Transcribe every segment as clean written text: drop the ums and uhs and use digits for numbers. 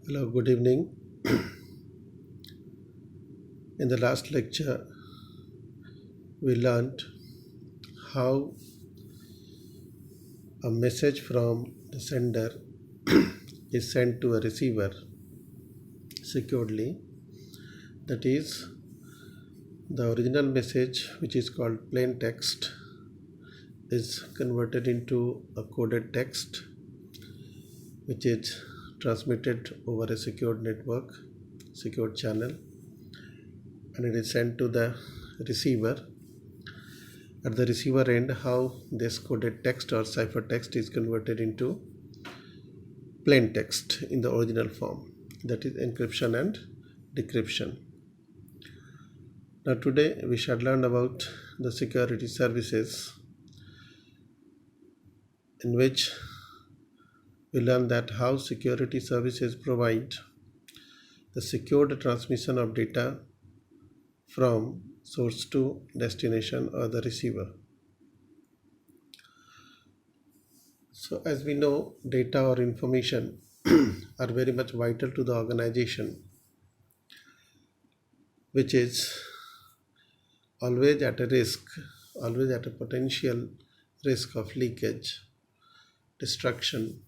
Hello, good evening. In the last lecture, we learned how a message from the sender is sent to a receiver securely. That is, the original message, which is called plain text, is converted into a coded text, which is transmitted over a secured network, secured channel, and it is sent to the receiver. At the receiver end, how this coded text or ciphertext is converted into plain text in the original form, that is encryption and decryption. Now today we shall learn about the security services, in which we learn that how security services provide the secured transmission of data from source to destination or the receiver. So as we know, data or information are very much vital to the organization, which is always at a risk, always at a potential risk of leakage, destruction,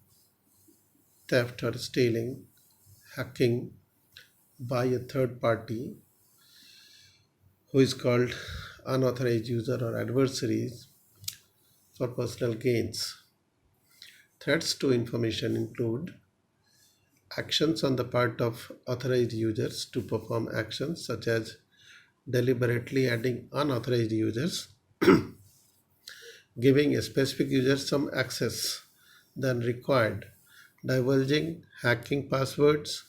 theft or stealing, hacking by a third party who is called unauthorized user or adversaries for personal gains. Threats to information include actions on the part of authorized users to perform actions such as deliberately adding unauthorized users, giving a specific user some access than required, divulging hacking passwords,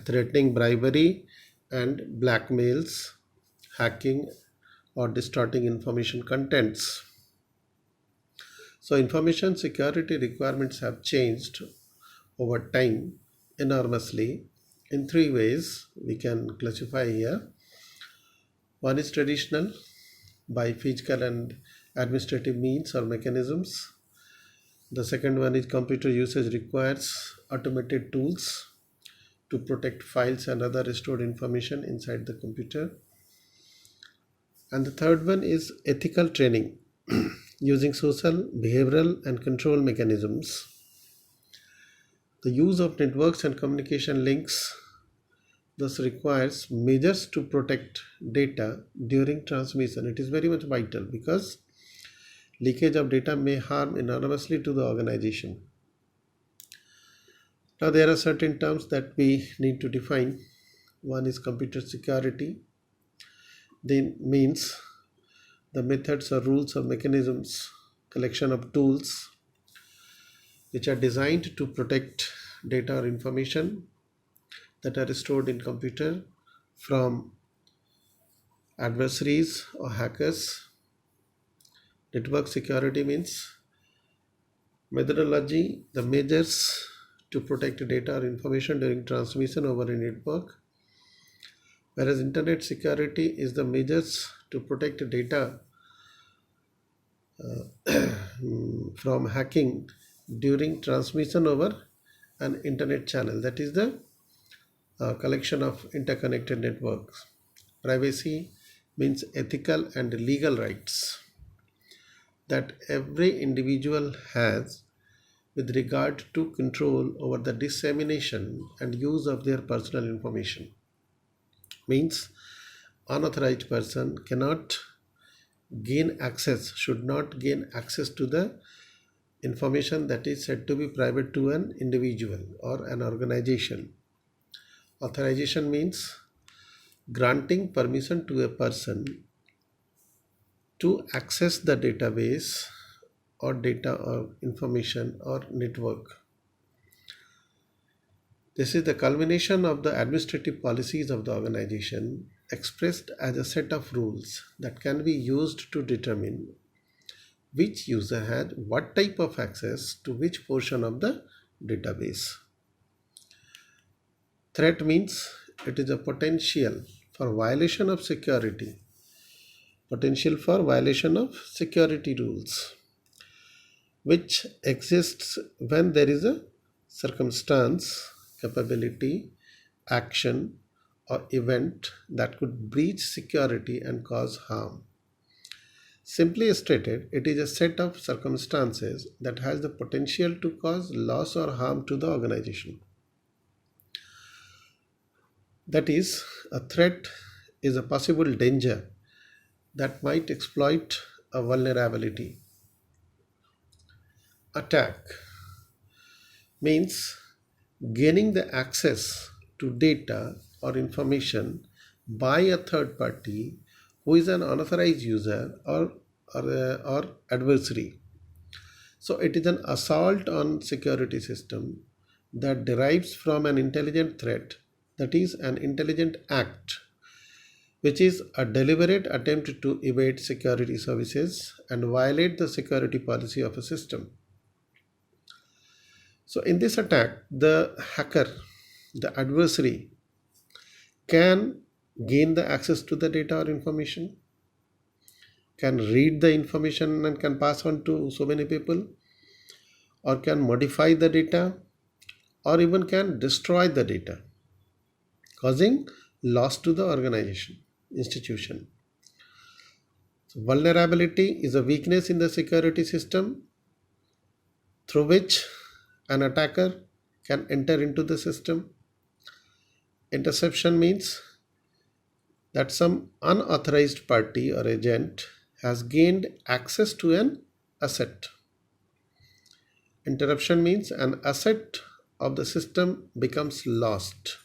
threatening bribery and blackmails, hacking or distorting information contents. So, information security requirements have changed over time enormously in three ways we can classify here. One is traditional, by physical and administrative means or mechanisms. The second one is computer usage requires automated tools to protect files and other stored information inside the computer. And the third one is ethical training using social, behavioral, and control mechanisms. The use of networks and communication links thus requires measures to protect data during transmission. It is very much vital because leakage of data may harm enormously to the organization. Now, there are certain terms that we need to define. One is computer security. Then means the methods or rules or mechanisms, collection of tools which are designed to protect data or information that are stored in computer from adversaries or hackers. Network security means methodology, the measures to protect data or information during transmission over a network, whereas internet security is the measures to protect data from hacking during transmission over an internet channel, that is the collection of interconnected networks. Privacy means ethical and legal rights that every individual has with regard to control over the dissemination and use of their personal information. Means unauthorized person cannot gain access, should not gain access to the information that is said to be private to an individual or an organization. Authorization means granting permission to a person to access the database or data or information or network. This is the culmination of the administrative policies of the organization expressed as a set of rules that can be used to determine which user had what type of access to which portion of the database. Threat means it is a potential for violation of security, potential for violation of security rules, which exists when there is a circumstance capability, action, or event that could breach security and cause harm. Simply stated, it is a set of circumstances that has the potential to cause loss or harm to the organization. That is, a threat is a possible danger that might exploit a vulnerability. Attack means gaining the access to data or information by a third party who is an unauthorized user or adversary. So it is an assault on security system that derives from an intelligent threat, that is an intelligent act, which is a deliberate attempt to evade security services and violate the security policy of a system. So in this attack, the hacker, the adversary, can gain the access to the data or information, can read the information and can pass on to so many people, or can modify the data, or even can destroy the data, causing loss to the organization, institution. So vulnerability is a weakness in the security system through which an attacker can enter into the system. Interception means that some unauthorized party or agent has gained access to an asset. Interruption means an asset of the system becomes lost,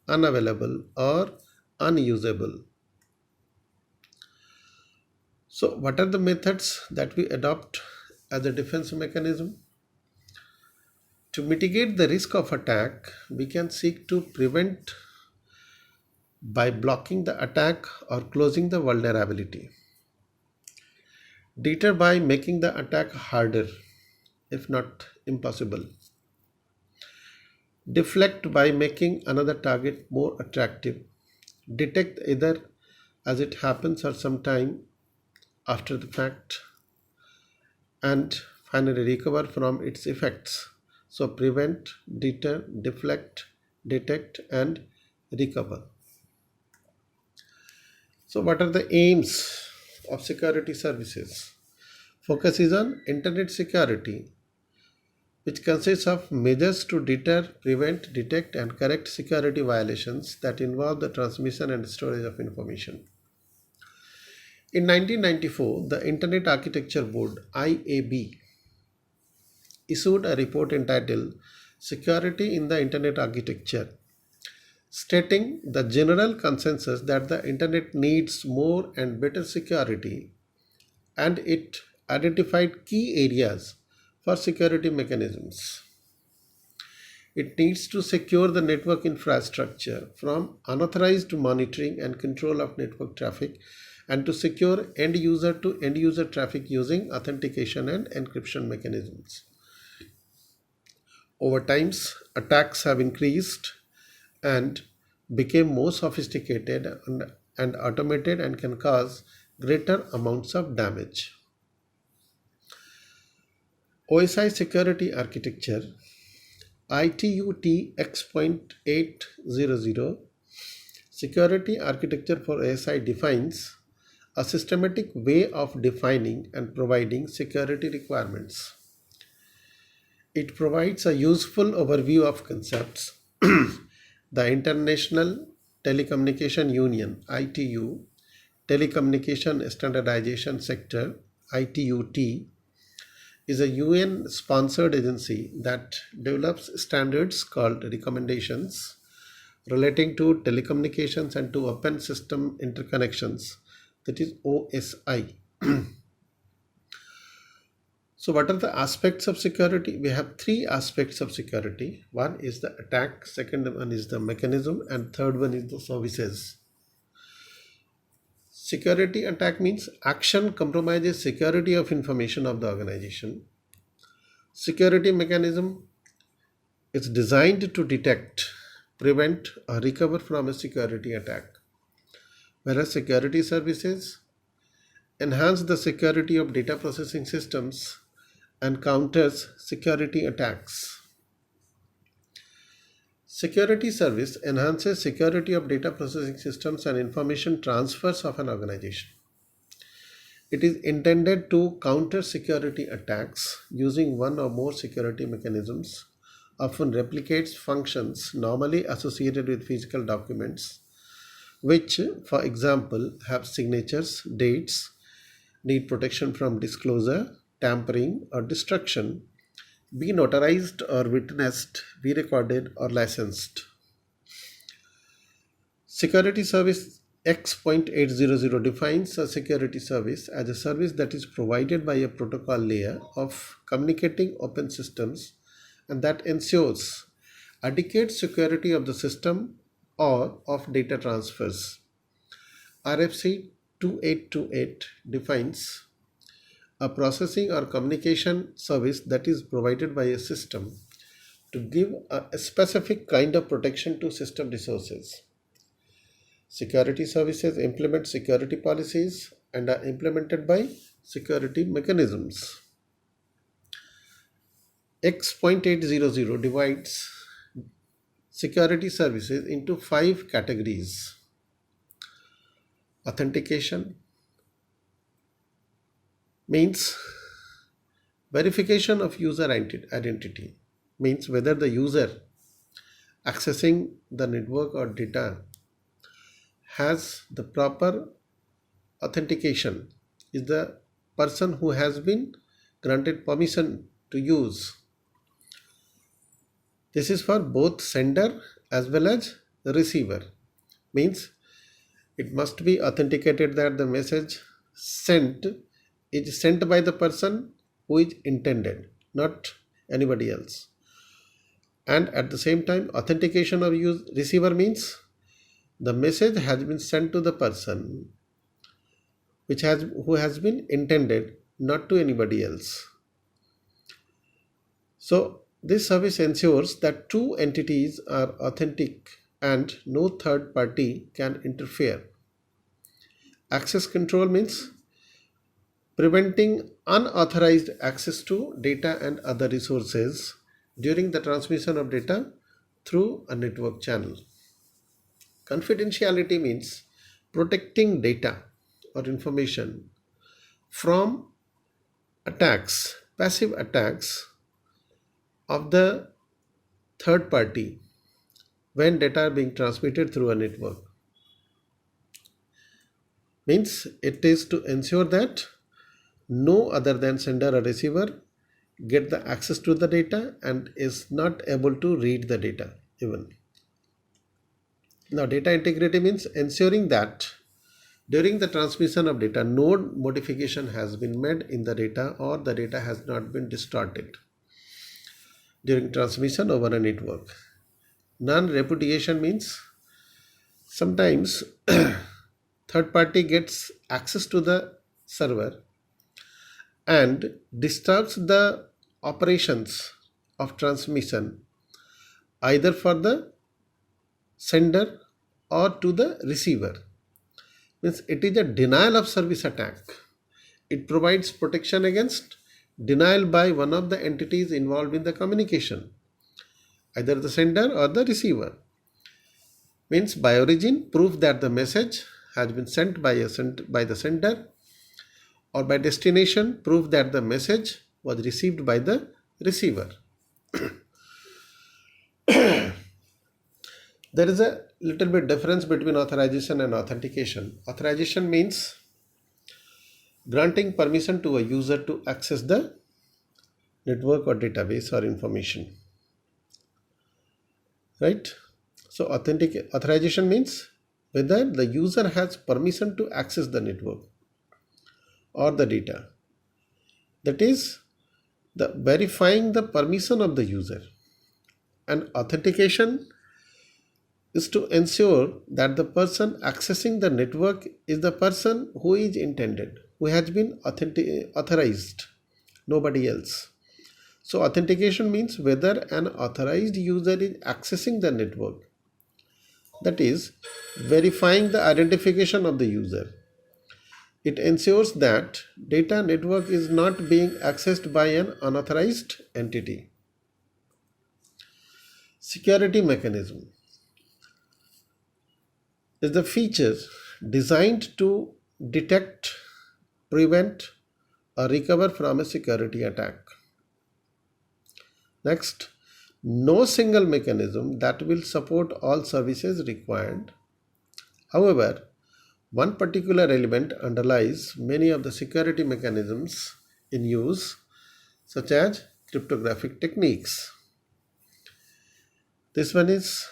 unavailable, or unusable. So, what are the methods that we adopt as a defense mechanism? To mitigate the risk of attack, we can seek to prevent by blocking the attack or closing the vulnerability. Deter by making the attack harder, if not impossible. Deflect by making another target more attractive. Detect either as it happens or sometime after the fact. And finally recover from its effects. So prevent, deter, deflect, detect, and recover. So what are the aims of security services? Focus is on internet security, which consists of measures to deter, prevent, detect, and correct security violations that involve the transmission and storage of information. In 1994, the Internet Architecture Board (IAB) issued a report entitled Security in the Internet Architecture, stating the general consensus that the Internet needs more and better security, and it identified key areas for security mechanisms. It needs to secure the network infrastructure from unauthorized monitoring and control of network traffic, and to secure end user to end user traffic using authentication and encryption mechanisms. Over time, attacks have increased and became more sophisticated and automated and can cause greater amounts of damage. OSI security architecture ITU-T X.800 security architecture for OSI defines a systematic way of defining and providing security requirements. It provides a useful overview of concepts. The International Telecommunication Union (ITU), Telecommunication Standardization Sector (ITU-T), is a UN-sponsored agency that develops standards called recommendations relating to telecommunications and to open system interconnections, that is OSI. So what are the aspects of security? We have three aspects of security. One is the attack, second one is the mechanism, and third one is the services. Security attack means action compromises security of information of the organization. Security mechanism is designed to detect, prevent, or recover from a security attack. Whereas security services enhance the security of data processing systems and counters security attacks. Security service enhances security of data processing systems and information transfers of an organization. It is intended to counter security attacks using one or more security mechanisms, often replicates functions normally associated with physical documents, which, for example, have signatures, dates, need protection from disclosure, tampering, or destruction, be notarized or witnessed, be recorded or licensed. Security Service X.800 defines a security service as a service that is provided by a protocol layer of communicating open systems and that ensures adequate security of the system or of data transfers. RFC 2828 defines a processing or communication service that is provided by a system to give a specific kind of protection to system resources. Security services implement security policies and are implemented by security mechanisms. X.800 divides security services into 5 categories. Authentication means verification of user identity, means whether the user accessing the network or data has the proper authentication, is the person who has been granted permission to use. This is for both sender as well as the receiver, means it must be authenticated that the message sent is sent by the person who is intended, not anybody else. And at the same time, authentication of receiver means the message has been sent to the person who has been intended, not to anybody else. So this service ensures that two entities are authentic and no third party can interfere. Access control means preventing unauthorized access to data and other resources during the transmission of data through a network channel. Confidentiality means protecting data or information from attacks, passive attacks of the third party when data are being transmitted through a network. Means it is to ensure that no other than sender or receiver get the access to the data and is not able to read the data even. Now data integrity means ensuring that during the transmission of data no modification has been made in the data or the data has not been distorted during transmission over a network. Non-repudiation means sometimes third party gets access to the server and disturbs the operations of transmission either for the sender or to the receiver. Means it is a denial of service attack. It provides protection against denial by one of the entities involved in the communication, either the sender or the receiver. Means by origin, proof that the message has been sent by the sender, or by destination, proof that the message was received by the receiver. There is a little bit difference between authorization and authentication. Authorization means granting permission to a user to access the network or database or information. Right? So authorization means whether the user has permission to access the network or the data. That is the verifying the permission of the user. And authentication is to ensure that the person accessing the network is the person who is intended, who has been authorized, nobody else. So authentication means whether an authorized user is accessing the network. That is verifying the identification of the user. It ensures that data network is not being accessed by an unauthorized entity. security mechanism is the feature designed to detect, prevent, or recover from a security attack. Next, no single mechanism that will support all services required. However, one particular element underlies many of the security mechanisms in use, such as cryptographic techniques. This one is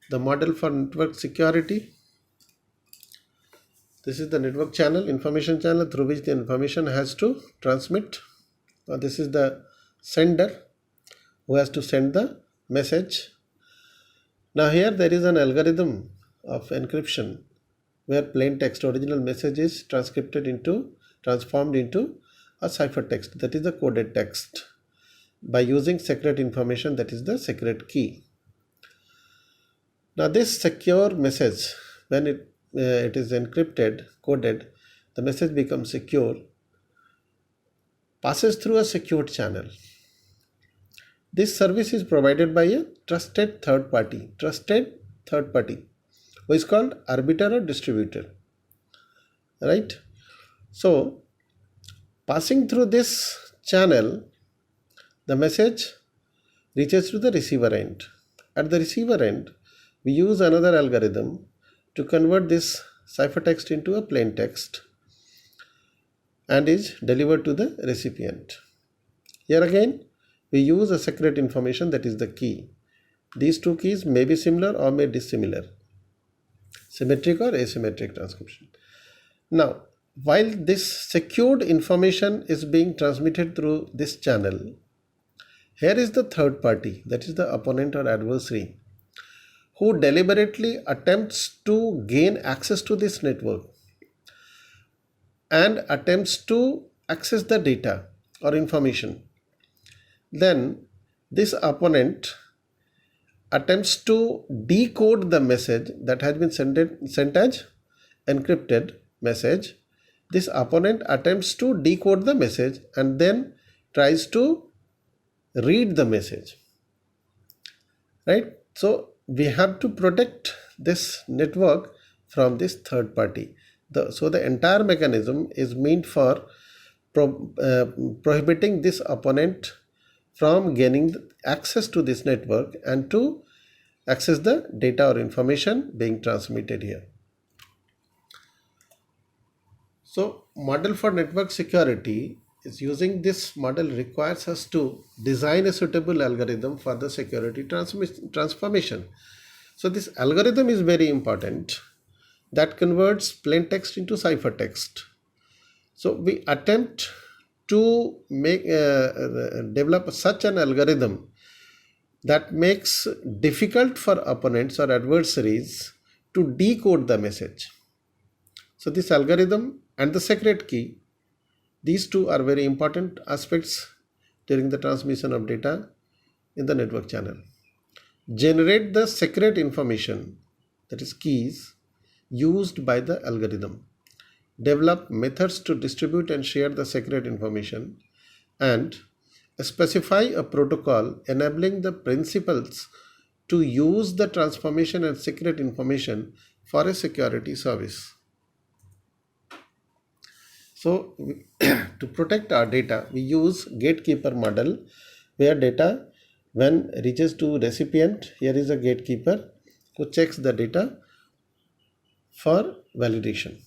the model for network security. This is the network channel, information channel through which the information has to transmit. Now this is the sender who has to send the message. Now here there is an algorithm of encryption where plain text original message is transformed into a ciphertext, that is the coded text, by using secret information, that is the secret key. Now this secure message, when it is encrypted, coded, the message becomes secure, passes through a secured channel. This service is provided by a trusted third party, who is called arbiter or distributor, right? So passing through this channel, the message reaches to the receiver end. At the receiver end, we use another algorithm to convert this ciphertext into a plain text and is delivered to the recipient. Here again, we use a secret information, that is the key. These two keys may be similar or may dissimilar, symmetric or asymmetric transcription. Now, while this secured information is being transmitted through this channel, here is the third party, that is the opponent or adversary, who deliberately attempts to gain access to this network and attempts to access the data or information. Then this opponent attempts to decode the message that has been sent as encrypted message. This opponent attempts to decode the message and then tries to read the message, right? So we have to protect this network from this third party. So the entire mechanism is meant for prohibiting this opponent from gaining access to this network and to access the data or information being transmitted here. So model for network security is using this model requires us to design a suitable algorithm for the security transformation. So this algorithm is very important, that converts plain text into ciphertext. So we attempt to develop such an algorithm that makes difficult for opponents or adversaries to decode the message. So this algorithm and the secret key, these two are very important aspects during the transmission of data in the network channel. Generate the secret information, that is keys, used by the algorithm. Develop methods to distribute and share the secret information, and specify a protocol enabling the principals to use the transformation and secret information for a security service. So to protect our data, we use gatekeeper model, where data when reaches to recipient, here is a gatekeeper who checks the data for validation.